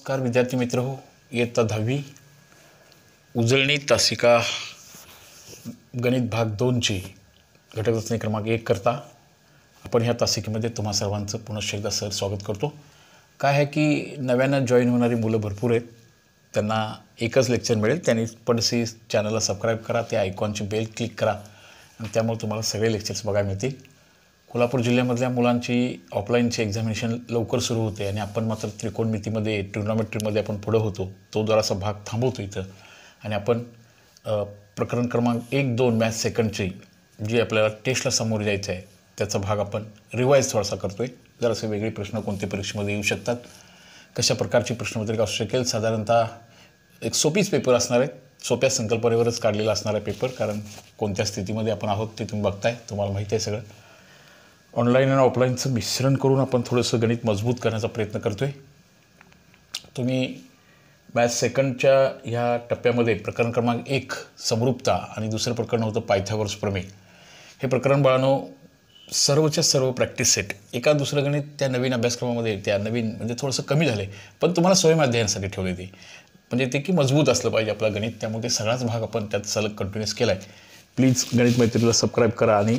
नमस्कार विद्यार्थी मित्र हो, इयत्ता 10वी उजळणी तासिका गणित भाग 2 ची घटक रचने क्रमांक 1 करता आपण ह्या तासिकेमध्ये तुम्हा सर्वांचं पुनश्च एकदा सर स्वागत करतो। काय आहे की नव्यानं जॉईन होणारी मुलं भरपूर आहेत, त्यांना एकच लेक्चर मिळेल। त्यांनी पडसी चॅनलला सबस्क्राईब करा, त्या आयकॉनची बेल क्लिक करा आणि त्यामुळे तुम्हाला सगळे लेक्चर्स बघायला मिळतील। कोल्हापूर जिल्ह्यामधल्या मुलांची ऑफलाईनची एक्झामिनेशन लवकर सुरू होते आणि आपण मात्र त्रिकोणमितीमध्ये ट्रिग्नोमेट्रीमध्ये आपण पुढे होतो, तो जरासा भाग थांबवतो इथं आणि आपण प्रकरण क्रमांक 1-2 मॅथ्स सेकंडची जी आपल्याला टेस्टला सामोरे जायचं आहे त्याचा भाग आपण रिवाईज थोडासा करतोय। जरासे वेगळे प्रश्न कोणत्या परीक्षेमध्ये येऊ शकतात, कशा प्रकारची प्रश्नपत्रिका असू शकेल, साधारणतः एक सोपीच पेपर असणार आहे, सोप्या संकल्पनेवरच काढलेला असणारा पेपर, कारण कोणत्या स्थितीमध्ये आपण आहोत ते तुम्ही बघताय, तुम्हाला माहिती आहे सगळं। ऑनलाईन आणि ऑफलाईनचं मिश्रण करून आपण थोडंसं गणित मजबूत करण्याचा प्रयत्न करतोय। तुम्ही मॅथ्स सेकंडच्या ह्या टप्प्यामध्ये प्रकरण क्रमांक 1 समरूपता आणि दुसरं प्रकरण होतं पायथागोरस प्रमेय। हे प्रकरण बाळांनो सर्वच्या सर्व प्रॅक्टिस सेट, एका दुसरं गणित त्या नवीन अभ्यासक्रमामध्ये त्या नवीन म्हणजे थोडंसं कमी झाले, पण तुम्हाला स्वयंअध्ययनासाठी ठेवले ते, म्हणजे ते की मजबूत असलं पाहिजे आपलं गणित, त्यामुळे ते सगळाच भाग आपण त्यात सलग कंटिन्यूस केला आहे। प्लीज गणित मैत्रीला सबस्क्राईब करा आणि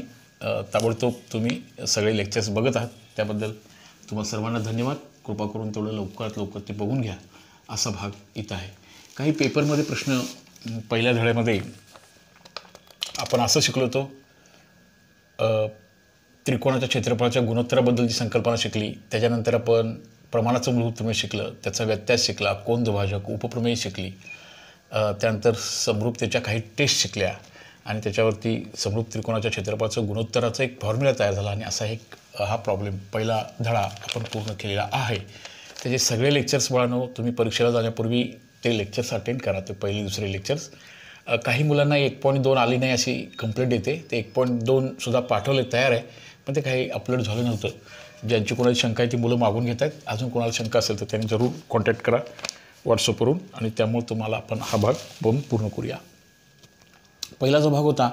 ताबडतोब तुम्ही सगळे लेक्चर्स बघत आहात, त्याबद्दल तुम्हाला सर्वांना धन्यवाद। कृपा करून तेवढं लवकरात लवकर ते बघून घ्या, असा भाग इथं आहे। काही पेपरमध्ये प्रश्न पहिल्या धड्यामध्ये आपण असं शिकलो होतो, त्रिकोणाच्या क्षेत्रफळाच्या गुणोत्तराबद्दलची संकल्पना शिकली, त्याच्यानंतर आपण प्रमाणाचं मूलभूत प्रमेय शिकलं, त्याचा व्यत्यास शिकला, कोन दुभाजक, उपप्रमेय शिकली, त्यानंतर समरूपतेच्या काही टेस्ट शिकल्या आणि त्याच्यावरती समरूप त्रिकोणाच्या क्षेत्रफळाचं गुणोत्तराचा एक फॉर्म्युला तयार झाला आणि असा एक हा प्रॉब्लेम पहिला धडा आपण पूर्ण केलेला आहे। त्याचे सगळे लेक्चर्स बाळांनो तुम्ही परीक्षेला जाण्यापूर्वी ते लेक्चर्स अटेंड करा, ते पहिली दुसरे लेक्चर्स। काही मुलांना 1.2 आली नाही अशी कंप्लेंट येते, ते 1.2 सुद्धा पाठवले तयार आहे, पण ते काही अपलोड झालं नव्हतं। ज्यांची कोणाची शंका आहे ती मुलं मागून घेत आहेत, अजून कोणाला शंका असेल तर त्यांनी जरूर कॉन्टॅक्ट करा व्हॉट्सअपवरून आणि त्यामुळे तुम्हाला आपण हा भाग बघून पूर्ण करूया। पहिला जो भाग होता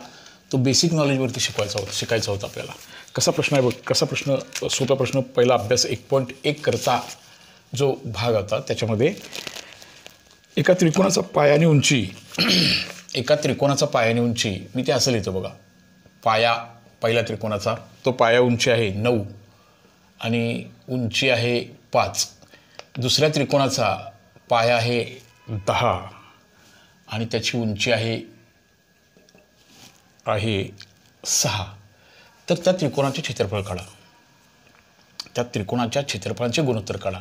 तो बेसिक नॉलेजवरती शिकायचा होता आपल्याला। कसा प्रश्न आहे बघ, कसा प्रश्न, सोपा प्रश्न। पहिला अभ्यास 1.1 करता जो भाग होता त्याच्यामध्ये एका त्रिकोणाचा पाया आणि उंची एका त्रिकोणाचा पाया आणि उंची मी ते असं लिहितो बघा। पाया पहिल्या त्रिकोणाचा, तो पाया उंची आहे 9 आणि उंची आहे 5। दुसऱ्या त्रिकोणाचा पाया आहे 10 आणि त्याची उंची आहे 6। तर त्या त्रिकोणाचे क्षेत्रफळ काढा, त्या त्रिकोणाच्या क्षेत्रफळाचे गुणोत्तर काढा।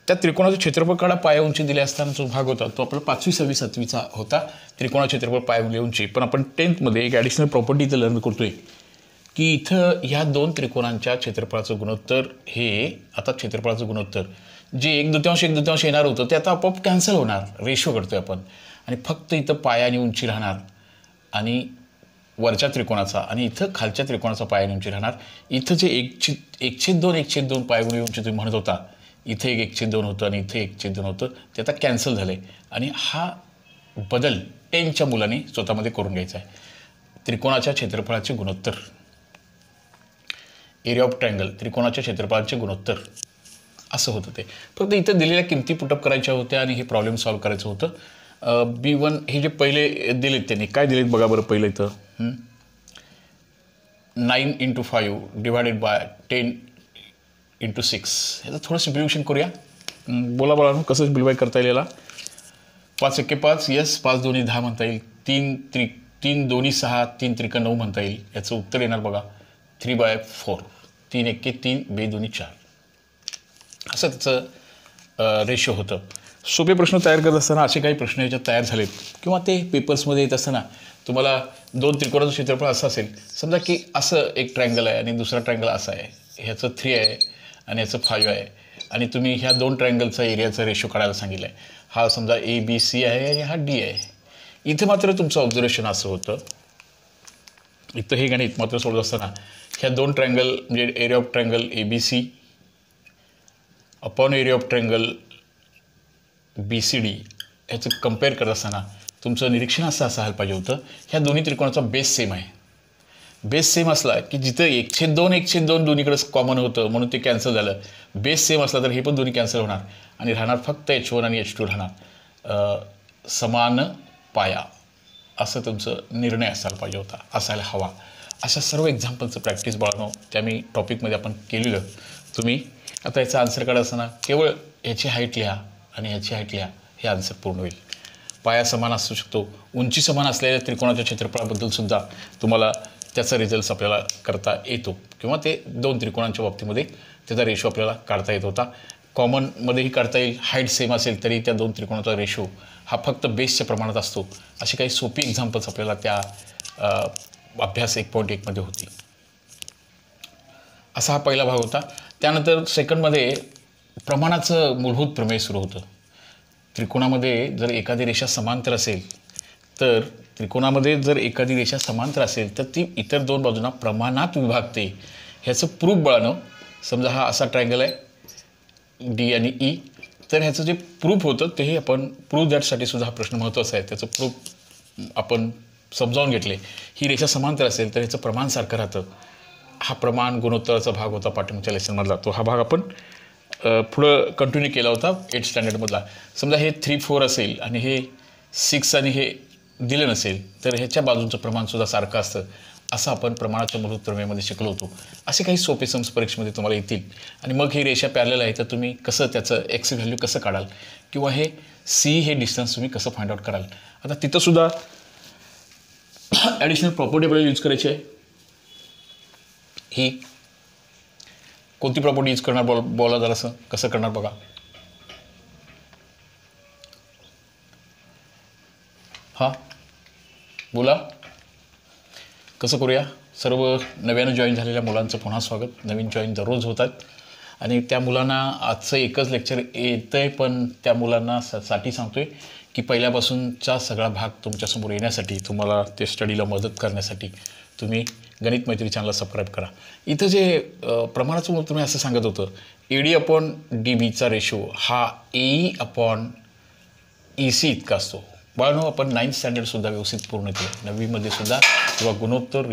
त्या त्रिकोणाचे क्षेत्रफळ काढा पाया उंची दिले असताना जो भाग होता तो आपला 5वी 6वी 7वीचा होता, त्रिकोणाचे क्षेत्रफळ पाया उंची। पण आपण 10th मध्ये एक ॲडिशनल प्रॉपर्टी इथं लर्न करतोय की इथं ह्या दोन त्रिकोणांच्या क्षेत्रफळाचं गुणोत्तर हे आता क्षेत्रफळाचं गुणोत्तर जे 1/2 येणार होतं ते आता आपोआप कॅन्सल होणार, रेशो करतोय आपण, आणि फक्त इथं पाया आणि उंची राहणार आणि वरच्या त्रिकोणाचा आणि इथं खालच्या त्रिकोणाचा पाया आणि उंची राहणार। इथं जे 1/2 पाया गुणिले उंची तुम्ही म्हणत होता, इथे एक 1/2 होतं आणि इथे 1/2 होतं, ते आता कॅन्सल झाले आणि हा बदल 10च्या मुलांनी स्वतःमध्ये करून घ्यायचा आहे। त्रिकोणाच्या क्षेत्रफळाचे गुणोत्तर, एरिया ऑफ ट्रायंगल, त्रिकोणाच्या क्षेत्रफळाचे गुणोत्तर असं होतं ते। फक्त इथं दिलेल्या किमती पुटअप करायच्या होत्या आणि हे प्रॉब्लेम सॉल्व्ह करायचं होतं। B1 हे जे पहिले दिलेत त्यांनी काय दिलेत बघा बरं। पहिलं इथं 9 × 5 डिवायडेड बाय 10 × 6, याचं थोडं सिम्प्लिफिकेशन करूया। बोला बोला कसं सिम्प्लिफाय करता येईल याला। 5 × 5 यस, 5 2 10 म्हणता येईल, 3 2 6, 3 3 9 म्हणता येईल। याचं उत्तर येणार बघा 3/4, 3 1 3, 2 2 4, असं त्याचं रेशो होतं। सोपे प्रश्न तयार करत असताना असे काही प्रश्न याच्यात तयार झालेत किंवा ते पेपर्समध्ये येत असताना तुम्हाला दोन त्रिकोणाचं क्षेत्रफळ असं असेल, समजा की असं एक ट्रायंगल आहे आणि दुसरा ट्रायंगल असा आहे, ह्याचं 3 आहे आणि ह्याचं 5 आहे आणि तुम्ही ह्या दोन ट्रायंगलचा एरियाचा रेशो काढायला सांगितलं आहे। हा समजा ABC आहे आणि हा D आहे। इथे मात्र तुमचं ऑब्झर्वेशन असं होतं, इथं हे गणित मात्र सोडत असताना ह्या दोन ट्रायंगल म्हणजे area of triangle ABC upon area of triangle BCD ह्याचं कम्पेअर करत असताना तुमचं निरीक्षण असं असायला पाहिजे होतं, ह्या दोन्ही त्रिकोणाचा बेस सेम आहे। बेस सेम असला की जिथं 1/2 दोन्हीकडे कॉमन होतं म्हणून ते कॅन्सल झालं. बेस सेम असला तर हे पण दोन्ही कॅन्सल होणार आणि राहणार फक्त H1 आणि H2 राहणार. समान पाया असं तुमचं निर्णय असायला पाहिजे होता, असायला हवा. अशा सर्व एक्झाम्पलचं प्रॅक्टिस बाळांनो त्या मी टॉपिकमध्ये आपण केलेलं. तुम्ही आता याचा आन्सर काढत असताना केवळ ह्याची हाईट लिहा आणि ह्याची हाईट लिहा, हे आन्सर पूर्ण होईल. पाया समान असू शकतो, उंची समान असलेल्या त्रिकोणाच्या क्षेत्रफळाबद्दल सुद्धा तुम्हाला त्याचा रिझल्ट आपल्याला करता येतो किंवा ते 2 त्रिकोणांच्या बाबतीमध्ये त्याचा रेशो आपल्याला काढता येत होता. कॉमनमध्येही काढता येईल. हाईट सेम असेल तरी त्या 2 त्रिकोणाचा रेशो हा फक्त बेसच्या प्रमाणात असतो. अशी काही सोपी एक्झाम्पल्स आपल्याला त्या अभ्यास 1.1 मध्ये होती. असा हा पहिला भाग होता. त्यानंतर सेकंडमध्ये प्रमाणाचं मूलभूत प्रमेय सुरू होतं. त्रिकोणामध्ये जर एखादी रेषा समांतर असेल तर ती इतर 2 बाजूंना प्रमाणात विभागते. ह्याचं प्रूफ बाळानं, समजा हा असा ट्रायंगल आहे डी आणि ई, तर ह्याचं जे प्रूफ होतं तेही आपण प्रूफ दॅटसाठी सुद्धा हा प्रश्न महत्त्वाचा आहे. त्याचं प्रूफ आपण समजावून घेतले. ही रेषा समांतर असेल तर ह्याचं प्रमाण सारखं राहतं. हा प्रमाण गुणोत्तराचा भाग होता पाठीमागच्या लेसनमधला. तो हा भाग आपण पुढं कंटिन्यू केला होता 8th स्टँडर्डमधला. समजा हे 3-4 असेल आणि हे 6 आणि हे दिलं नसेल तर ह्याच्या बाजूंचं प्रमाणसुद्धा सारखं असतं, असं आपण प्रमाणाच्या मूलभूत प्रमेयमध्ये शिकलो होतो. असे काही सोपे सम्स परीक्षेमध्ये तुम्हाला येतील. आणि मग ही रेषा पॅरलल आहे तर तुम्ही कसं त्याचं एक्स व्हॅल्यू कसं काढाल किंवा हे सी हे डिस्टन्स तुम्ही कसं फाइंड आउट कराल. आता तिथंसुद्धा ॲडिशनल प्रॉपर्टी आपल्याला यूज करायची आहे. ही कोणती प्रॉपर्टी यूज करणार बोला जरासं, कसं करणार बघा. हां बोला, कसं करूया. सर्व नव्यानं जॉईन झालेल्या मुलांचं पुन्हा स्वागत. नवीन जॉईन दररोज होतात आणि त्या मुलांना आजचं एकच लेक्चर येतं आहे, पण त्या मुलांना साठी सांगतो आहे की पहिल्यापासूनचा सगळा भाग तुमच्यासमोर येण्यासाठी, तुम्हाला ते स्टडीला मदत करण्यासाठी तुम्ही गणित मैत्री चॅनलला सबस्क्राईब करा. इथं जे प्रमाणाचं मूळ तुम्ही असं सांगत होतं AD/DB चा रेशो हा AE/EC इतका असतो. बाळांनो आपण 9th स्टँडर्डसुद्धा व्यवस्थित पूर्ण केलं. 9वीमध्ये सुद्धा किंवा गुणोत्तर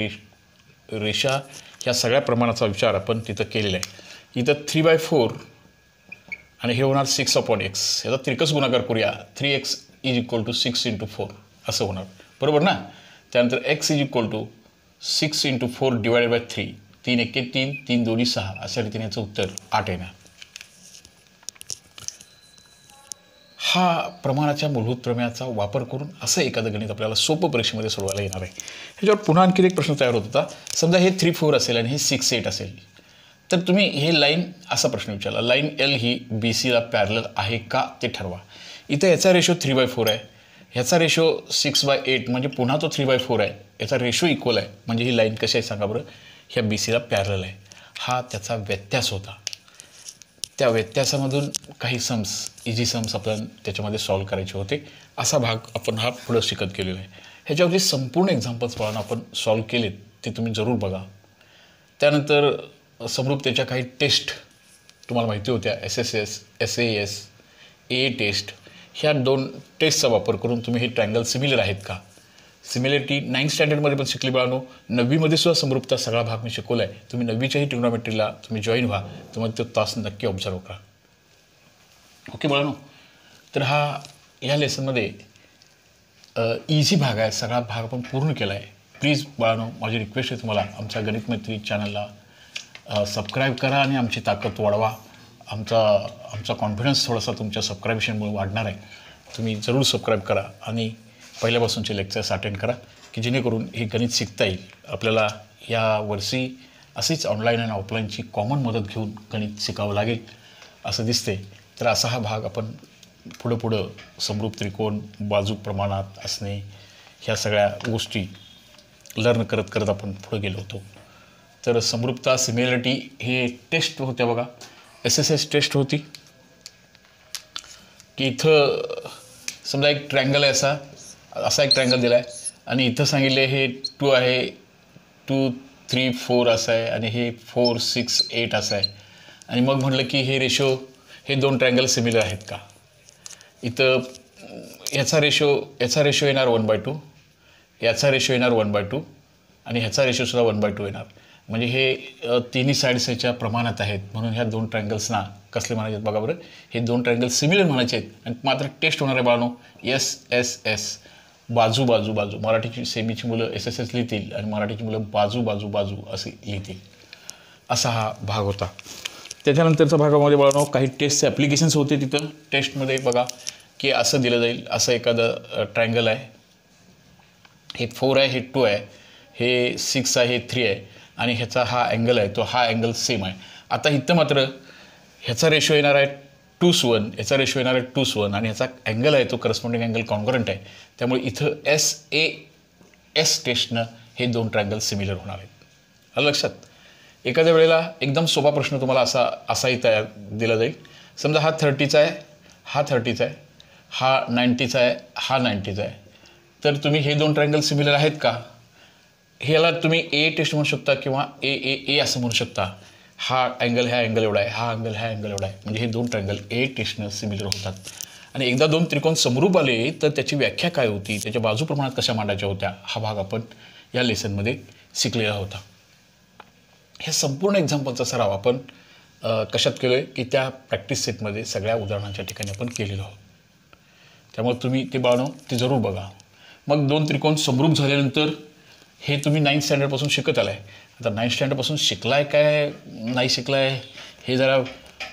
रेषा ह्या सगळ्या प्रमाणाचा विचार आपण तिथं केलेला आहे. इथं 3/4 आणि हे होणार 6/x. याचा तिरकस गुणाकार करूया. 3x = 6 × 4 असं होणार, बरोबर ना. त्यानंतर x = 6 × 4 / 3. 3 × 1 3, 3 × 2 6 अशा रीतीने याचं उत्तर 8 येणार. हा प्रमाणाच्या मूलभूत प्रमेयाचा वापर करून असं एखादं गणित आपल्याला सोपं परीक्षेमध्ये सोडवायला येणार आहे. ह्याच्यावर पुन्हा आणखी एक प्रश्न तयार होत होता. समजा हे 3-4 असेल आणि हे 6-8 असेल तर तुम्ही हे लाईन असा प्रश्न विचारला, लाईन L ही BCला पॅरलल आहे का ते ठरवा. इथं याचा रेशो 3/4 आहे, ह्याचा रेशो 6/8 म्हणजे पुन्हा तो 3/4 आहे. याचा रेशो इक्वल आहे म्हणजे ही लाईन कशी आहे सांगा बरं, ह्या BCला पॅरलल आहे. हा त्याचा व्यत्यास होता. त्या व्यत्यासामधून काही सम्स, इझी सम्स आपण त्याच्यामध्ये सॉल्व करायचे होते. असा भाग आपण हा पुढं शिकत गेलेला आहे. ह्याच्यावरती संपूर्ण एक्झाम्पल्स पाहून आपण सॉल्व केलेत ते तुम्ही जरूर बघा. त्यानंतर समरूपतेच्या काही टेस्ट तुम्हाला माहिती होत्या, SSS, SAS, AA टेस्ट. ह्या 2 टेस्टचा वापर करून तुम्ही हे ट्रायंगल सिमिलर आहेत का, सिमिलरिटी 9th स्टँडर्डमध्ये पण शिकली बाळांनो. 9वीमध्ये सुद्धा समरूपता सगळा भाग मी शिकवला आहे. तुम्ही 9वीच्याही ट्रिग्नोमेट्रीला तुम्ही जॉईन व्हा, तुम्हाला तो तास नक्की ऑब्झर्व करा. ओके बाळांनो, तर हा ह्या लेसनमध्ये इझी भाग आहे. सगळा भाग आपण पूर्ण केला आहे. प्लीज बाळांनो माझी रिक्वेस्ट आहे तुम्हाला, आमच्या गणित मैत्री चॅनलला सबस्क्राईब करा आणि आमची ताकद वाढवा. आमचा कॉन्फिडन्स थोडासा तुमच्या सबस्क्राईबेशनमुळे वाढणार आहे. तुम्ही जरूर सबस्क्राईब करा आणि पहिल्यापासूनचे लेक्चर्स अटेंड करा की जेणेकरून हे गणित शिकता येईल. आपल्याला या वर्षी अशीच ऑनलाईन आणि ऑफलाईनची कॉमन मदत घेऊन गणित शिकावं लागेल असं दिसते. तर असा हा भाग आपण पुढं समरूप त्रिकोण, बाजू प्रमाणात असणे, ह्या सगळ्या गोष्टी लर्न करत आपण पुढे गेलो होतो. तर समरूपता, सिमिलरिटी हे टेस्ट होत्या बघा. SSS टेस्ट होती की इथं समजा एक ट्रायंगल आहे, असा एक ट्रायंगल दिला आहे आणि इथं सांगितले हे 2 आहे, 2, 3, 4 असं आहे आणि हे 4, 6, 8 असं आहे. आणि मग म्हटलं की हे रेशो, हे 2 ट्रायंगल सिमिलर आहेत का. इथं याचा रेशो येणार 1/2, याचा रेशो येणार 1/2 आणि ह्याचा रेशोसुद्धा 1/2 येणार. म्हणजे हे तिन्ही साईड्स ह्याच्या प्रमाणात आहेत, म्हणून ह्या दोन ट्रायंगल्सना कसले म्हणायचे आहेत बघा बरं. हे दोन ट्रायंगल सिमिलर म्हणायचे आहेत. आणि मात्र टेस्ट होणार आहे बाळांनो SSS, बाजू बाजू बाजू. मराठीची सेमीची मुलं SSS लिहितील आणि मराठीची मुलं बाजू बाजू बाजू असे लिहितील. असा हा भाग होता. त्याच्यानंतरच्या भागामध्ये बाळांनो काही टेस्टचे ॲप्लिकेशन्स होते. तिथं टेस्टमध्ये बघा की असं दिलं जाईल, असं एखादं ट्रायंगल आहे, हे 4 आहे, हे 2 आहे, हे 6 आहे, हे 3 आहे आणि ह्याचा हा अँगल आहे, तो हा अँगल सेम आहे. आता इथं मात्र ह्याचा रेशो येणार आहे 2:1, ह्याचा रेशो येणार आहे 2:1 आणि ह्याचा अँगल आहे तो करस्पॉन्डिंग अँगल कॉन्ग्रंट आहे. त्यामुळे इथं SAS टेस्टनं हे दोन ट्रायंगल सिमिलर होणार आहेत. आलं लक्षात. एखाद्या वेळेला एकदम सोपा प्रश्न तुम्हाला असाही तयार दिला जाईल. समजा हा 30चा आहे, हा 30चा आहे, हा 90चा आहे, हा 90चा आहे. तर तुम्ही हे दोन ट्रायंगल सिमिलर आहेत का, ह्याला तुम्ही ए टेस्ट म्हणू शकता किंवा ए असं म्हणू शकता. हा अँगल ह्या अँगल एवढा आहे, हा अँगल ह्या अँगल एवढा आहे. म्हणजे हे दोन ट्रायंगल ए टेस्टनं सिमिलर होतात. आणि एकदा दोन त्रिकोण समरूप आले तर त्याची व्याख्या काय होती, त्याच्या बाजू प्रमाणात कशा मांडायच्या होत्या, हा भाग आपण या लेसनमध्ये शिकलेला होता. ह्या संपूर्ण एक्झाम्पलचा सराव आपण कशात केलो आहे की त्या प्रॅक्टिस सेटमध्ये सगळ्या उदाहरणांच्या ठिकाणी आपण केलेलो आहोत. त्यामुळे तुम्ही ते बाळनो ते जरूर बघा. मग दोन त्रिकोण समरूप झाल्यानंतर हे तुम्ही 9th स्टँडर्डपासून शिकत आलाय. आता 9th स्टँडर्डपासून शिकलाय काय नाही शिकलाय हे जरा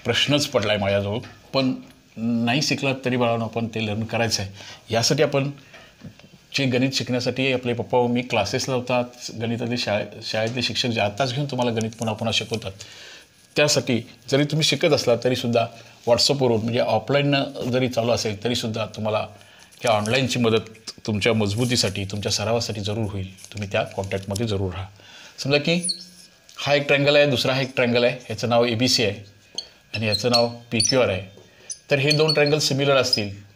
प्रश्नच पडला आहे माझ्याजवळ. पण नाही शिकलात तरी बाळांनो आपण ते लर्न करायचं आहे. यासाठी आपण जे गणित शिकण्यासाठी आपले पप्पा मी क्लासेस लावतात. गणितातले शाळेतले शिक्षक जे आताच घेऊन तुम्हाला गणित पुन्हा पुन्हा शिकवतात. त्यासाठी जरी तुम्ही शिकत असला तरीसुद्धा व्हॉट्सअपवरून म्हणजे ऑफलाईन जरी चालू असेल तरीसुद्धा तुम्हाला त्या ऑनलाईनची मदत तुमच्या मजबूतीसाठी तुमच्या सरावासाठी जरूर होईल. तुम्ही त्या कॉन्टॅक्टमध्ये जरूर राहा. समजा की हा एक ट्रायंगल आहे, दुसरा हा एक ट्रायंगल आहे, ह्याचं नाव ABC आहे आणि ह्याचं नाव PQR आहे. तर हे दोन ट्रायंगल सिमिलर असतील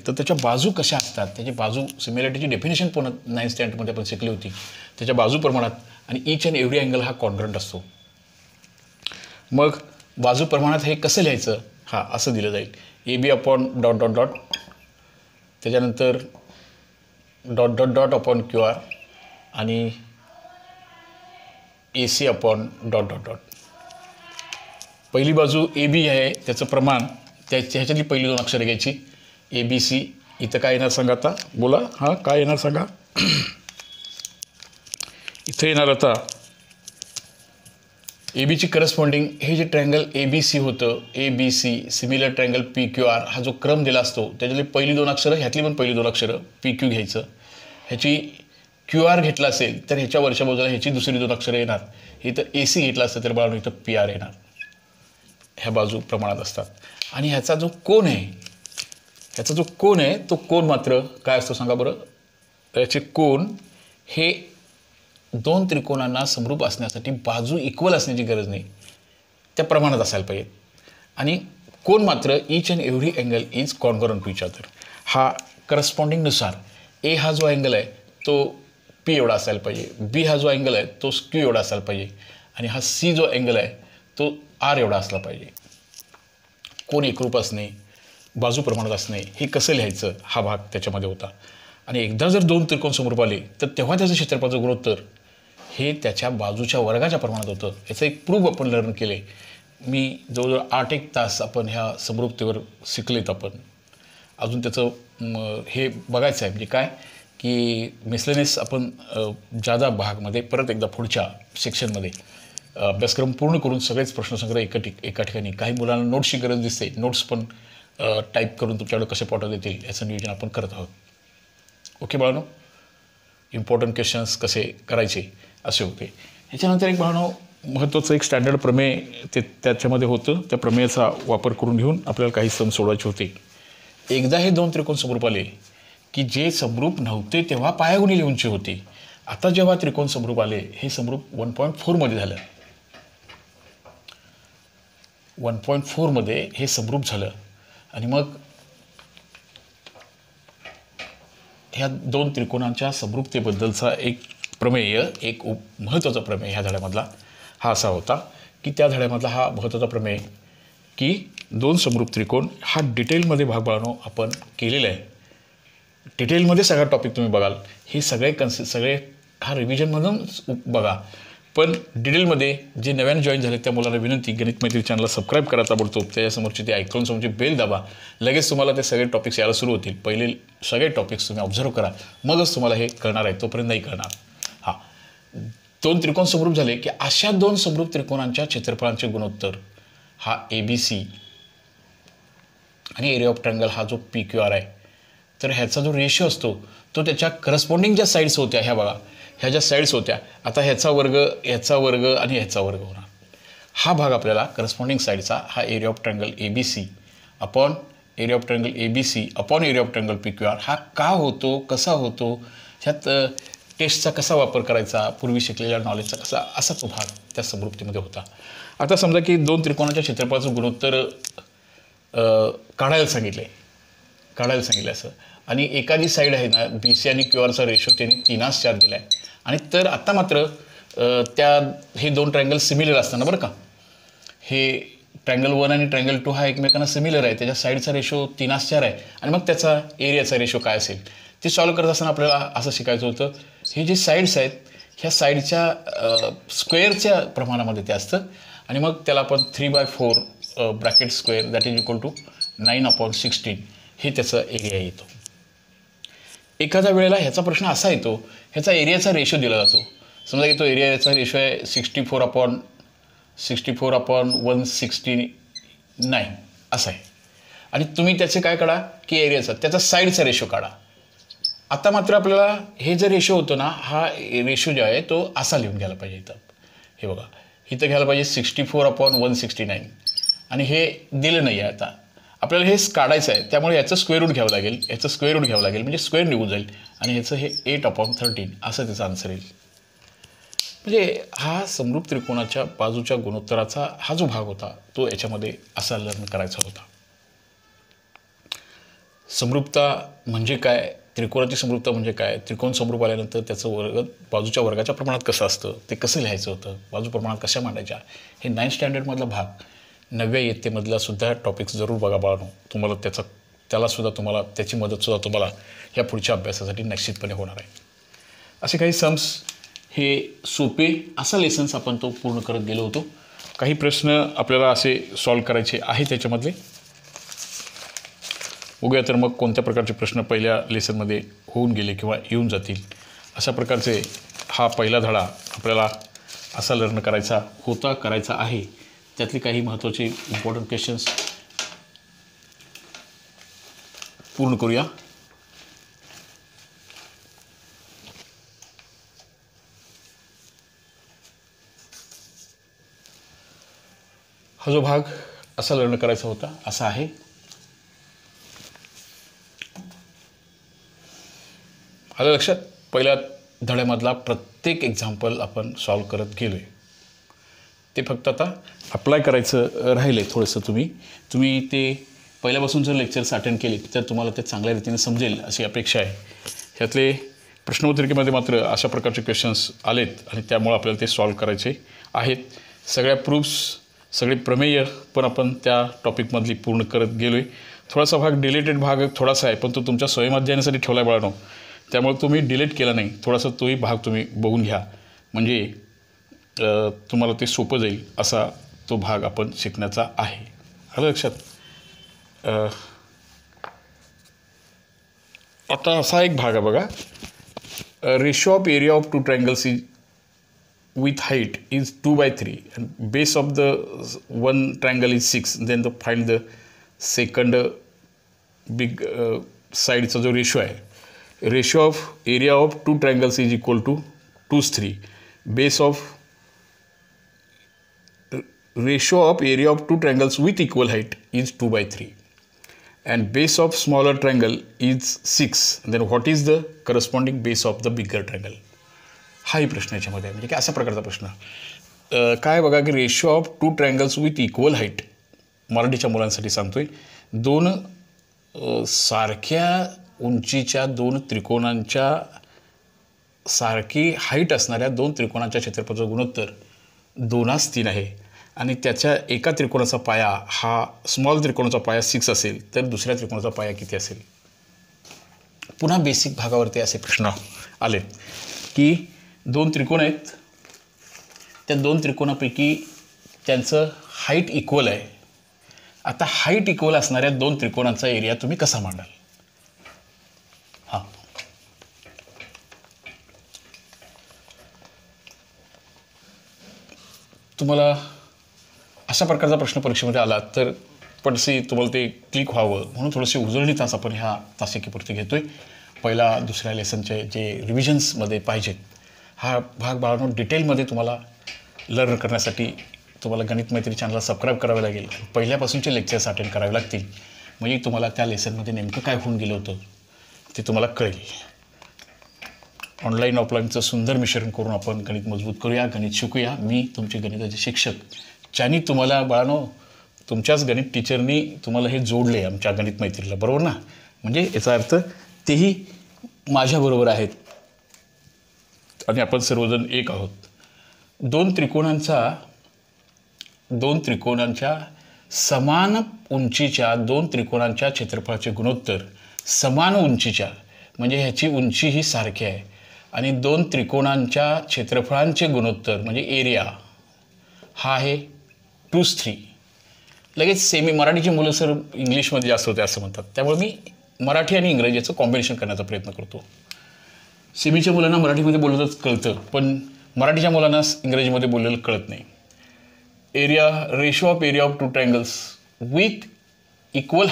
तर त्याच्या बाजू कशा असतात, त्याची बाजू सिमिलरिटीची डेफिनेशन पण 9th स्टँडर्डमध्ये आपण शिकली होती. त्याच्या बाजू प्रमाणात आणि ईच अँड एव्हरी अँगल हा कॉन्ग्रंट असतो. मग बाजू प्रमाणात हे कसं लिहायचं, हा असं दिलं जाईल AB upon dot dot dot, त्याच्यानंतर dot dot dot upon QR आणि AC upon dot dot dot. पहिली बाजू AB आहे, त्याचं प्रमाण ह्याच्यातली पहिली दोन अक्षरे घ्यायची ABC. इथं काय येणार सांगा आता, बोला हां काय येणार सांगा. इथं येणार आता ABची करस्पॉन्डिंग हे जे ट्रायंगल ABC होतं, ABC सिमिलर ट्रायंगल PQR हा जो क्रम दिला असतो त्याच्यातली पहिली दोन अक्षरं, ह्यातली पण पहिली दोन अक्षरं PQ घ्यायचं. ह्याची QR घेतला असेल तर ह्याच्या वरच्या बाजूला ह्याची दुसरी दोन अक्षरं येणार. इथं AC घेतला असेल तर बाळांनो इथं PR येणार. ह्या बाजू प्रमाणात असतात. आणि ह्याचा जो कोन आहे तो कोन मात्र काय असतो सांगा बरं. याचे कोन हे दोन त्रिकोणांना समरूप असण्यासाठी बाजू इक्वल असण्याची गरज नाही, त्या प्रमाणात असायला पाहिजे. आणि कोन मात्र each and every angle is congruent to each other. हा करस्पॉन्डिंगनुसार A हा जो अँगल आहे तो P एवढा असायला पाहिजे, B हा जो अँगल आहे तो Q एवढा असायला पाहिजे आणि हा C जो अँगल आहे तो R एवढा असला पाहिजे. कोन एकरूप असणे, बाजू प्रमाणात असणे, हे कसं लिहायचं हा भाग त्याच्यामध्ये होता. आणि एकदा जर दोन त्रिकोण समरूप आले तर तेव्हा त्याचं क्षेत्रफळाचं गुणोत्तर हे त्याच्या बाजूच्या वर्गाच्या प्रमाणात होतं. याचं एक प्रूफ आपण लर्न केले. मी जवळजवळ 8-1 तास आपण ह्या समरूपतेवर शिकलेत. आपण अजून त्याचं हे बघायचं आहे म्हणजे काय की मिसलेनियस आपण जादा भागमध्ये परत एकदा पुढच्या सेक्शनमध्ये अभ्यासक्रम पूर्ण करून सगळेच प्रश्नसंग्रह एका ठिकाणी. काही मुलांना नोट्सची गरज दिसते, नोट्स पण टाईप करून तुमच्याकडे कसे पाठवता येतील याचं नियोजन आपण करत आहोत. ओके बाळांनो, इम्पॉर्टंट क्वेश्चन्स कसे करायचे असे होते. ह्याच्यानंतर एक बाळांनो महत्त्वाचं एक स्टँडर्ड प्रमेय ते त्याच्यामध्ये होतं. त्या प्रमेयाचा वापर करून घेऊन आपल्याला काही सम सोडवायचे होते. एकदा हे दोन त्रिकोण समरूप आले की जे समरूप नव्हते तेव्हा पायागुणिले उंची होती. आता जेव्हा त्रिकोण समरूप आले हे समरूप 1.4 मध्ये झालं. 1.4 मध्ये हे समरूप झालं आणि मग ह्या दोन त्रिकोणांच्या समरूपतेबद्दलचा एक प्रमेय, एक महत्त्वाचा प्रमेय ह्या धड्यामधला हा असा होता की त्या धड्यामधला हा महत्त्वाचा प्रमेय की दोन समरूप त्रिकोण हा डिटेलमध्ये भाग बाळांनो आपण केलेला आहे. डिटेलमध्ये सगळा टॉपिक तुम्ही बघाल. हे सगळे हा रिव्हिजनमधून बघा. पण डिटेलमध्ये जे नव्याने जॉईन झाले त्या मुलांना विनंती, गणित मैत्री चॅनलला सबस्क्राईब करा ताबडतोब. त्याच्यासमोरची ते ऐकून समोरची बेल दाबा. लगेच तुम्हाला ते सगळे टॉपिक्स यायला सुरू होतील. पहिले सगळे टॉपिक्स तुम्ही ऑब्झर्व करा, मगच तुम्हाला हे कळणार आहे, तोपर्यंत नाही कळणार. हां, 2 त्रिकोण समरूप झाले की अशा 2 समरूप त्रिकोणांच्या क्षेत्रफळांचे गुणोत्तर हा ABC आणि एरिया ऑफ ट्रायंगल हा जो PQR आहे, तर ह्याचा जो रेशो असतो तो त्याच्या करस्पॉन्डिंग ज्या साईड्स होत्या, ह्या बघा, ह्या ज्या साईड्स होत्या, आता ह्याचा वर्ग आणि ह्याचा वर्ग होणार. हा भाग आपल्याला करस्पॉन्डिंग साईडचा हा area of triangle ABC upon area of triangle ABC upon area of triangle PQR हा का होतो, कसा होतो, ह्यात टेस्टचा कसा वापर करायचा, पूर्वी शिकलेल्या नॉलेजचा कसा, असा तो भाग त्या समरूपतेमध्ये होता. आता समजा की 2 त्रिकोणाच्या क्षेत्रफळाचं गुणोत्तर काढायला सांगितलं असं, आणि एका जी साईड आहे ना BC आणि QRचा रेशो त्यांनी 3:4 दिला आहे. आणि तर आता मात्र हे 2 ट्रायंगल सिमिलर असताना बरं का, हे ट्रायंगल 1 आणि ट्रायंगल 2 हा एकमेकांना सिमिलर आहे, त्याच्या साईडचा रेशो 3:4 आहे, आणि मग त्याचा एरियाचा रेशो काय असेल ते सॉल्व करत असताना आपल्याला असं शिकायचं होतं. हे जे साईड्स आहेत ह्या साईडच्या स्क्वेअरच्या प्रमाणामध्ये ते असतं, आणि मग त्याला आपण 3/4 bracket square that is equal to 9/16 हे त्याचा एरिया येतो. एखाद्या वेळेला ह्याचा प्रश्न असा येतो, ह्याचा एरियाचा रेशो दिला जातो. समजा की तो एरियाचा रेशो आहे 64/169 असा आहे, आणि तुम्ही त्याचे काय काढा की एरियाचा त्याचा साईडचा रेशो काढा. आता मात्र आपल्याला हे जे रेशो होतो ना, हा रेशो जो आहे तो असा लिहून घ्यायला पाहिजे. इथं हे बघा, इथं घ्यायला पाहिजे 64/169, आणि हे दिलं नाही आहे. आता आपल्याला हे काढायचं आहे, त्यामुळे याचं स्क्वेअर रूट घ्यावं लागेल, म्हणजे स्क्वेअर निघून जाईल, आणि ह्याचं हे 8/13 असं त्याचा आन्सर येईल. म्हणजे हा समरूप त्रिकोणाच्या बाजूच्या गुणोत्तराचा हा जो भाग होता तो याच्यामध्ये असा लर्न करायचा होता. समरूपता म्हणजे काय, त्रिकोणाची समरूपता म्हणजे काय, त्रिकोण समरूप आल्यानंतर त्याचं बाजूच्या वर्गाच्या प्रमाणात कसं असतं, ते कसं लिहायचं होतं, बाजू प्रमाणात कशा मांडायच्या, हे 9th स्टँडर्डमधला भाग 9व्या इयत्तेमधला सुद्धा टॉपिक्स जरूर बघा बाळांनो. तुम्हाला तुम्हाला त्याची मदतसुद्धा तुम्हाला या पुढच्या अभ्यासासाठी निश्चितपणे होणार आहे. असे काही सम्स हे सोपे असा लेसन्स आपण तो पूर्ण करत गेलो होतो. काही प्रश्न आपल्याला असे सॉल्व करायचे आहेत त्याच्यामधले. बघूया तर मग कोणत्या प्रकारचे प्रश्न पहिल्या लेसनमध्ये होऊन गेले किंवा येऊन जातील. अशा प्रकारचे हा पहिला धडा आपल्याला असा लर्न करायचा आहे. त्यातली काही महत्त्वाचे इम्पॉर्टंट क्वेश्चन्स पूर्ण करूया. हा जो भाग असा लर्न करायचा होता असा आहे. आलं लक्षात. पहिल्या धड्यामधला प्रत्येक एक्झाम्पल आपण सॉल्व करत गेलो आहे. ते फक्त आता अप्लाय करायचं राहिलं थोडंसं. तुम्ही ते पहिल्यापासून जर लेक्चर्स अटेंड केली तर तुम्हाला ते चांगल्या रीतीने समजेल अशी अपेक्षा आहे. ह्यातले प्रश्नपत्रिकेमध्ये मात्र अशा प्रकारचे क्वेश्चन्स आलेत आणि त्यामुळे आपल्याला ते सॉल्व करायचे आहेत. सगळ्या प्रूफ्स, सगळे प्रमेय पण आपण त्या टॉपिकमधली पूर्ण करत गेलो आहे. थोडासा भाग डिलेटेड भाग थोडासा आहे, पण तो तुमच्या स्वयंअध्ययनासाठी ठेवला आहे बाळांनो. त्यामुळे तुम्ही डिलीट केला नाही. थोडासा तोही भाग तुम्ही बघून घ्या, म्हणजे तुम्हाला ते सोपं जाईल असा तो भाग आपण शिकण्याचा आहे. आलं लक्षात. आता असा एक भाग आहे बघा. Ratio of area of 2 triangles is with height is 2/3 and base of the one triangle is 6. then find the second big side चा जो रेशो आहे, ratio of area of 2 triangles is equal to 2/3. Base of ratio of area of 2 triangles with equal height is 2/3 and base of smaller triangle is 6. then what is the corresponding base of the bigger triangle? हाही प्रश्न याच्यामध्ये आहे. म्हणजे की अशा प्रकारचा प्रश्न काय बघा की ratio of 2 triangles with equal height, मराठीच्या मुलांसाठी सांगतोय, 2 सारख्या उंचीच्या 2 त्रिकोणांच्या सारखी हाईट असणाऱ्या 2 त्रिकोणांच्या क्षेत्रफळाचं गुणोत्तर 2:3 आहे. आणि त्याच्या एका त्रिकोणाचा पाया हा स्मॉल त्रिकोणाचा पाया 6 असेल तर दुसऱ्या त्रिकोणाचा पाया किती असेल. पुन्हा बेसिक भागावरती असे प्रश्न आलेत की दोन त्रिकोण आहेत, त्या दोन त्रिकोणापैकी त्यांचं हाईट इक्वल आहे. आता हाईट इक्वल असणाऱ्या दोन त्रिकोणांचा एरिया तुम्ही कसा मांडाल? हां, तुम्हाला अशा प्रकारचा प्रश्न परीक्षेमध्ये आला तर पडसे तुम्हाला ते क्लिक व्हावं म्हणून थोडीशी उजळणी तास आपण ह्या तासिकेपुरती घेतो आहे. पहिला दुसऱ्या लेसनचे जे रिव्हिजन्समध्ये पाहिजेत हा भाग बाळांनो डिटेलमध्ये तुम्हाला लर्न करण्यासाठी तुम्हाला गणित मैत्री चॅनलला सबस्क्राईब करावं लागेल. पहिल्यापासूनचे लेक्चर्स अटेंड करावे लागतील म्हणजे तुम्हाला त्या लेसनमध्ये नेमकं काय होऊन गेलं होतं ते तुम्हाला कळेल. ऑनलाईन ऑफलाईनचं सुंदर मिश्रण करून आपण गणित मजबूत करूया, गणित शिकूया. मी तुमचे गणिताचे शिक्षक, ज्यांनी तुम्हाला बाळांनो तुमच्याच गणित टीचरनी तुम्हाला हे जोडले आमच्या गणित मैत्रीला, बरोबर ना? म्हणजे याचा अर्थ तेही माझ्याबरोबर आहेत आणि आपण सर्वजण एक आहोत. दोन त्रिकोणांच्या समान उंचीच्या दोन त्रिकोणांच्या क्षेत्रफळाचे गुणोत्तर समान उंचीच्या म्हणजे ह्याची उंची ही सारखी आहे आणि दोन त्रिकोणांच्या क्षेत्रफळांचे गुणोत्तर म्हणजे एरिया हा आहे 2:3. लगेच सेमी मराठीची मुलं सर इंग्लिशमध्ये जास्त होते असं म्हणतात, त्यामुळे मी मराठी आणि इंग्रजीचं कॉम्बिनेशन करण्याचा प्रयत्न करतो. सेमीच्या मुलांना मराठीमध्ये बोलतच कळतं पण मराठीच्या मुलांना इंग्रजीमध्ये बोललेलं कळत नाही. Area ratio of area of two triangles with equal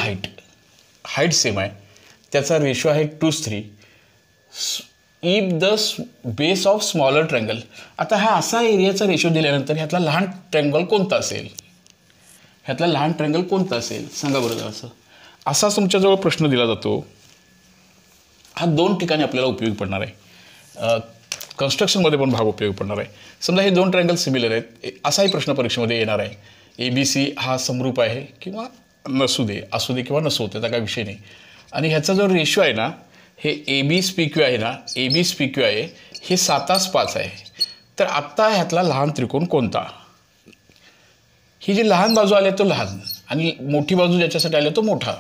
height same आहे, त्याचा रेशो आहे 2:3 if the base of smaller triangle. आता हा असा एरियाचा रेशो दिल्यानंतर ह्यातला लहान ट्रायंगल कोणता असेल? सांगा बरं जरासं. असा तुमच्याजवळ प्रश्न दिला जातो. हा दोन ठिकाणी आपल्याला उपयोगी पडणार आहे, कन्स्ट्रक्शनमध्ये पण भाग उपयोगी पडणार आहे. समजा हे दोन ट्रायंगल सिमिलर आहेत, असाही प्रश्न परीक्षेमध्ये येणार आहे. ABC हा समरूप आहे किंवा असू दे किंवा नसू, त्याचा काही विषय नाही. आणि ह्याचा जो रेशो आहे ना, हे ABSPQ आहे ना, ABSPQ आहे हे 7:5 आहे. तर आत्ता ह्यातला लहान त्रिकोण कोणता? ही जी लहान बाजू आली तो लहान आणि मोठी बाजू ज्याच्यासाठी आली तो मोठा,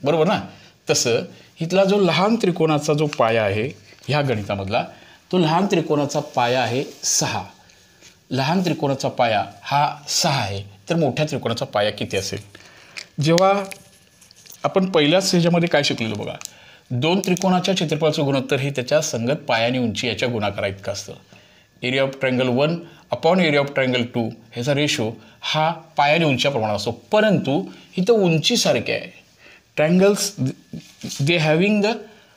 बरोबर ना? तसं इथला जो लहान त्रिकोणाचा जो पाया आहे ह्या गणितामधला, तो लहान त्रिकोणाचा पाया आहे 6. लहान त्रिकोणाचा पाया हा 6 आहे, तर मोठ्या त्रिकोणाचा पाया किती असेल? जेव्हा आपण पहिल्याच ह्याच्यामध्ये काय शिकलेलो बघा, दोन त्रिकोणाच्या क्षेत्रफळाचं गुणोत्तर हे त्याच्या संगत पाया आणि उंची याच्या गुणाकारा इतकं असतं. Area of triangle 1 upon area of triangle 2 ह्याचा रेशो हा पाया आणि उंचीच्या प्रमाणात असतो. परंतु इथं उंची सारखी आहे. Triangles they having the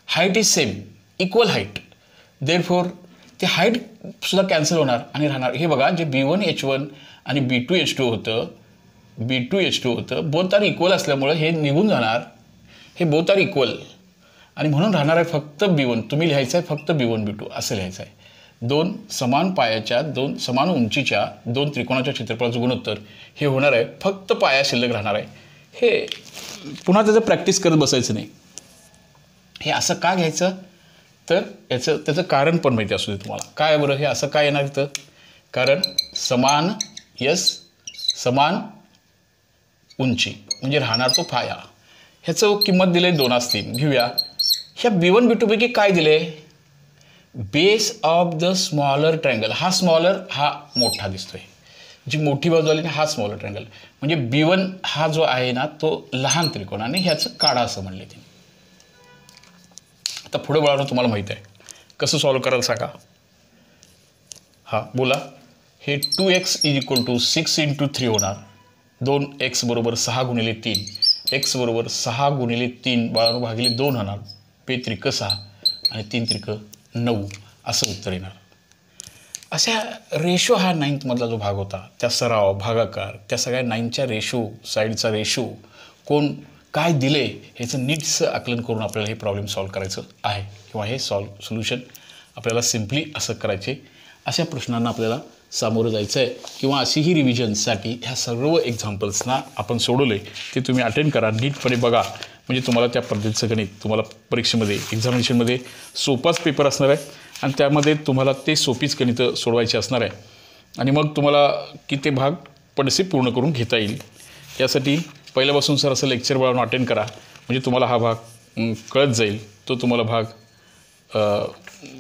height is same, equal height, therefore ते हाईटसुद्धा कॅन्सल होणार आणि राहणार. हे बघा, जे B1H1 आणि B2H2 होतं बोथ आर इक्वल असल्यामुळे हे निघून जाणार. हे बोथ आर इक्वल आणि म्हणून राहणार आहे फक्त B1. तुम्ही लिहायचं आहे फक्त B1 B2 असं लिहायचं आहे. दोन समान पायाच्या दोन समान उंचीच्या दोन त्रिकोणाच्या क्षेत्रफळाचं गुणोत्तर हे होणार आहे, फक्त पाया शिल्लक राहणार आहे. हे पुन्हा त्याचं प्रॅक्टिस करत बसायचं नाही. हे असं का घ्यायचं तर त्याचं कारण पण माहिती असू दे तुम्हाला. काय बरं हे असं काय येणार इथं? कारण समान उंची म्हणजे राहणार तो पाया. ह्याचं किंमत दिले 2/3 घेऊया. ह्या B1 B2 पैकी काय दिले? Base of the smaller triangle. हा स्मॉलर हा मोठा दिसतोय, जी मोठी बाजू आली ना हा स्मॉलर ट्रायंगल म्हणजे B1 हा जो आहे ना तो लहान त्रिकोण आणि ह्याचं काढा असं म्हणले तिने. आता पुढे वळवणं तुम्हाला माहीत आहे कसं सॉल्व करायला सांगा. हां बोला. हे 2x = 6 × 3 होणार. 2x = 6 × 3, x = 6 × 3 भागिले 2 होणार. 2 त्रिक 6 आणि 3 त्रिक 9 असं उत्तर येणार. अशा रेशो हा 9th मधला जो भाग होता त्या सराव भागाकार त्या सगळ्या 9च्या रेशो साईडचा रेशो कोण काय दिले ह्याचं नीटचं आकलन करून आपल्याला हे प्रॉब्लेम सॉल्व करायचं आहे किंवा हे सोल्युशन आपल्याला सिम्पली असं करायचे. अशा प्रश्नांना आपल्याला सामोरं जायचं आहे किंवा अशीही रिव्हिजनसाठी ह्या सर्व एक्झाम्पल्सना आपण सोडवले ते तुम्ही अटेंड करा, नीटपणे बघा. म्हणजे तुम्हाला त्या पद्धतीचं गणित तुम्हाला परीक्षेमध्ये एक्झामिनेशनमध्ये सोपाच पेपर असणार आहे आणि त्यामध्ये तुम्हाला ते सोपीच गणितं सोडवायची असणार आहे आणि मग तुम्हाला किती भाग पडसे पूर्ण करून घेता येईल. यासाठी पहिल्यापासून सर असं लेक्चर बनवून अटेंड करा म्हणजे तुम्हाला हा भाग कळत जाईल. तो तुम्हाला भाग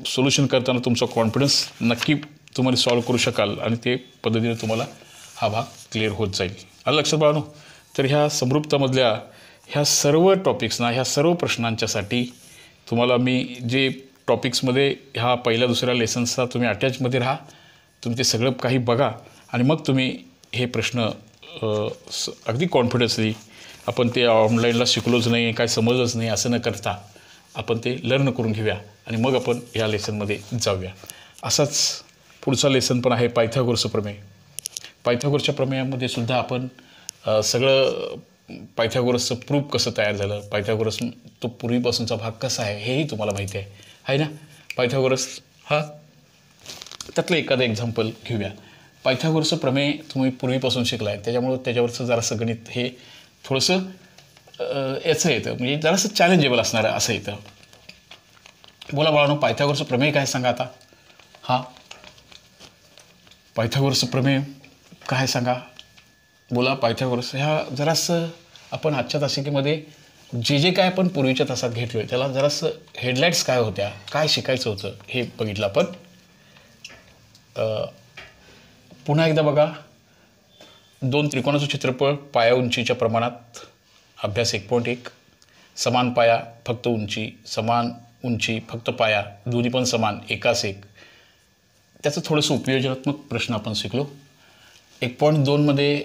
सोल्युशन करताना तुमचा कॉन्फिडन्स नक्की तुम्हाला सॉल्व करू शकाल आणि ते पद्धतीने तुम्हाला हा भाग क्लिअर होत जाईल. आलं लक्षात बाळांनो. तर ह्या समरूपतामधल्या ह्या सर्व टॉपिक्सना, ह्या सर्व प्रश्नांच्यासाठी तुम्हाला मी जे टॉपिक्समध्ये ह्या पहिल्या दुसऱ्या लेसन्सचा तुम्ही अटॅचमध्ये राहा, तुम्ही ते सगळं काही बघा आणि मग तुम्ही हे प्रश्न अगदी कॉन्फिडन्सली, आपण ते ऑनलाईनला शिकलोच नाही, काय समजलंच नाही असं न करता आपण ते लर्न करून घेऊया आणि मग आपण ह्या लेसनमध्ये जाऊया. असाच पुढचा लेसन पण आहे पायथागोरसचं प्रमेय. पायथागोरसच्या प्रमेयामध्ये सुद्धा आपण सगळं पायथागोरसचं प्रूफ कसं तयार झालं, पायथागोरस तो पूर्वीपासूनचा भाग कसा आहे हेही तुम्हाला माहिती आहे ना. पायथागोरस हा त्यातलं एखादं एक्झाम्पल घेऊया. पायथागोरसचं प्रमेय तुम्ही पूर्वीपासून शिकला आहे, त्याच्यामुळं त्याच्यावरचं जरासं गणित हे थोडंसं याचं येतं, म्हणजे जरासं चॅलेंजेबल असणारं असं येतं. बोला बाळांनो, पायथागोरसचं प्रमेय काय सांगा आता. हां, पायथागोरसचं प्रमेय काय सांगा. बोला पायथागोरस. ह्या जरासं आपण आजच्या तासिकेमध्ये जे काय आपण पूर्वीच्या तासात घेतलो आहे त्याला जरासं हेडलाईट्स काय होत्या, काय शिकायचं होतं हे बघितलं आपण. पुन्हा एकदा बघा. 2 त्रिकोणाचं क्षेत्रफळ पाया उंचीच्या प्रमाणात. अभ्यास 1.1. समान पाया फक्त उंची, समान उंची फक्त पाया, दोन्ही पण समान, एकास एक. त्याचं थोडंसं उपयोजनात्मक प्रश्न आपण शिकलो. 1.2 मध्ये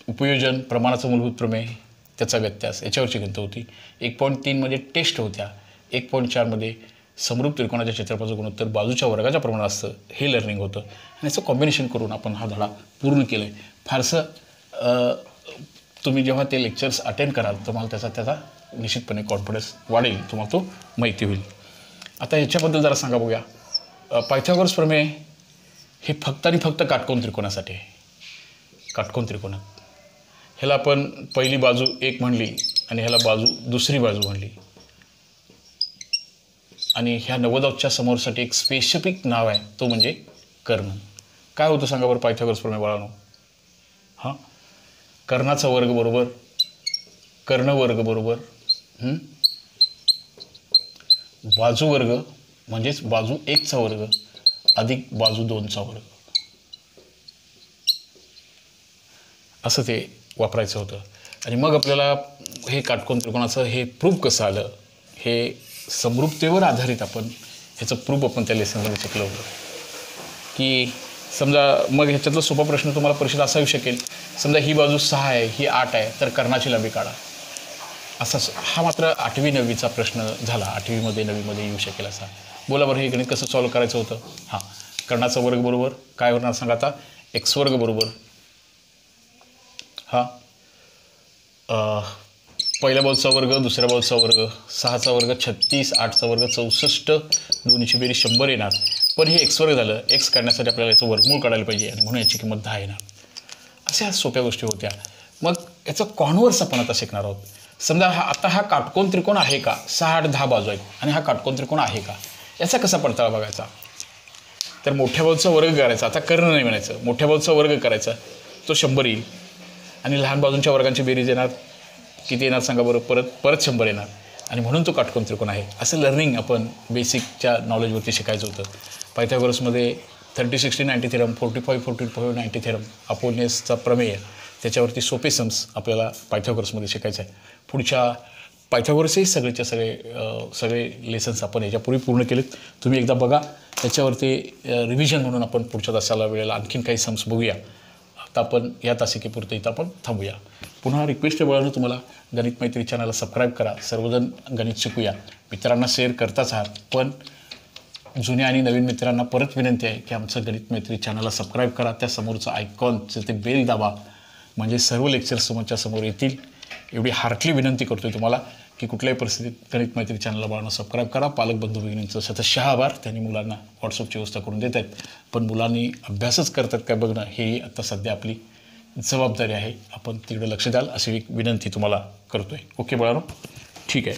उपयोजन, प्रमाणाचं मूलभूत प्रमेय, त्याचा व्यत्यास, याच्यावरची गंत होती. 1.3 मध्ये टेस्ट होत्या. 1.4 मध्ये समरूप त्रिकोणाच्या क्षेत्रफळाचं गुणोत्तर बाजूच्या वर्गाच्या प्रमाणात असतं, हे लर्निंग होतं आणि याचं कॉम्बिनेशन करून आपण हा धडा पूर्ण केलं आहे. फारसं तुम्ही जेव्हा ते लेक्चर्स अटेंड कराल तुम्हाला त्याचा निश्चितपणे कॉन्फिडन्स वाढेल, तुम्हाला तो माहिती होईल. आता याच्याबद्दल जरा सांगा बघूया. पायथागोरस प्रमेय हे फक्त आणि फक्त काटकोन त्रिकोणासाठी आहे. काटकोन त्रिकोणात ह्याला आपण पहिली बाजू 1 म्हणली आणि ह्याला दुसरी बाजू म्हणली आणि ह्या 90° समोरसाठी एक स्पेसिफिक नाव आहे, तो म्हणजे कर्ण. काय होतं सांगा बरं पायथागोरस प्रमेय बाळांनो. हां, कर्णाचा वर्ग बरोबर कर्ण वर्ग बरोबर बाजू वर्ग म्हणजेच बाजू 1चा वर्ग अधिक बाजू 2चा वर्ग, असं ते वापरायचं होतं. आणि मग आपल्याला हे काटकोन त्रिकोणाचं हे प्रूफ कसं आलं, हे समरूपतेवर आधारित आपण ह्याचं प्रूफ आपण त्या लेसनमध्ये शिकलो होतं. की समजा मग ह्याच्यातला सोपा प्रश्न तुम्हाला परीक्षेत असा येऊ शकेल, समजा ही बाजू 6 आहे, ही 8 आहे, तर कर्णाची लांबी काढा. असा हा मात्र 8वी 9वीचा प्रश्न झाला. 8वी 9वीमध्ये येऊ शकेल असा. बोला बरं हे गणित कसं सॉल्व करायचं होतं. हां, कर्णाचा वर्ग बरोबर काय होणार सांगा आता. x वर्ग बरोबर हां पहिल्या बाजूचा वर्ग, दुसऱ्या बाजूचा वर्ग, 6चा वर्ग 36, 8चा वर्ग 64, दोन्हीची बेरीज 100 येणार. पण हे x वर्ग झालं. x काढण्यासाठी आपल्याला याचं वर्गमूळ काढायला पाहिजे आणि म्हणून याची किंमत 10 येणार. अशा सोप्या गोष्टी होत्या. मग याचं कॉन्व्हर्स आपण आता शिकणार आहोत. समजा आता हा काटकोन त्रिकोण आहे का, 6, 8, 10 बाजू आहेत आणि हा काटकोन त्रिकोण आहे का, याचा कसा पडताळा बघायचा. तर मोठ्या बाजूचा वर्ग करायचा. आता कर्ण नाही म्हणायचं, मोठ्या बाजूचा वर्ग करायचा, तो 100 येईल आणि लहान बाजूंच्या वर्गांची बेरीज येणार, किती येणार सांगा बरं. परत 100 येणार आणि म्हणून तो काटकोन त्रिकोण आहे. असं लर्निंग आपण बेसिकच्या नॉलेजवरती शिकायचं होतं. पायथागोरसमध्ये 30, 60, 90 थेरम, 45, 45, 90 थेरम, अपोलिनसचा प्रमेय, त्याच्यावरती सोपे सम्स आपल्याला पायथागोरसमध्ये शिकायचं आहे. पुढच्या पायथागोरसही सगळे लेसन्स आपण याच्यापूर्वी पूर्ण केलेत. तुम्ही एकदा बघा, त्याच्यावरती रिव्हिजन म्हणून आपण पुढच्या तासाला वेळेला आणखीन काही सम्स बघूया. आता आपण या तासिकेपुरतं इथं आपण थांबूया. पुन्हा रिक्वेस्ट आहे तुम्हाला, गणित मैत्री चॅनलला सबस्क्राईब करा. सर्वजण गणित शिकूया. मित्रांना शेअर करताच आहात, पण जुन्या आणि नवीन मित्रांना परत विनंती आहे की आमचं गणित मैत्री चॅनलला सबस्क्राईब करा. त्या समोरचं आयकॉनचं ते बेल दाबा, म्हणजे सर्व लेक्चर्स तुमच्या समोर येतील. एवढी हार्टली विनंती करतोय तुम्हाला की कुठल्याही परिस्थितीत गणित मैत्री चॅनलला बाळांनो सबस्क्राईब करा. पालक बंधू भगिनींचं शतशः आभार, त्यांनी मुलांना व्हॉट्सअपची व्यवस्था करून देत आहेत. पण मुलांनी अभ्यासच करतात काय बघणं हे आता सध्या आपली जबाबदारी आहे. आपण तिकडे लक्ष द्याल अशी एक विनंती तुम्हाला करतोय. ओके बाळांनो, ठीक आहे.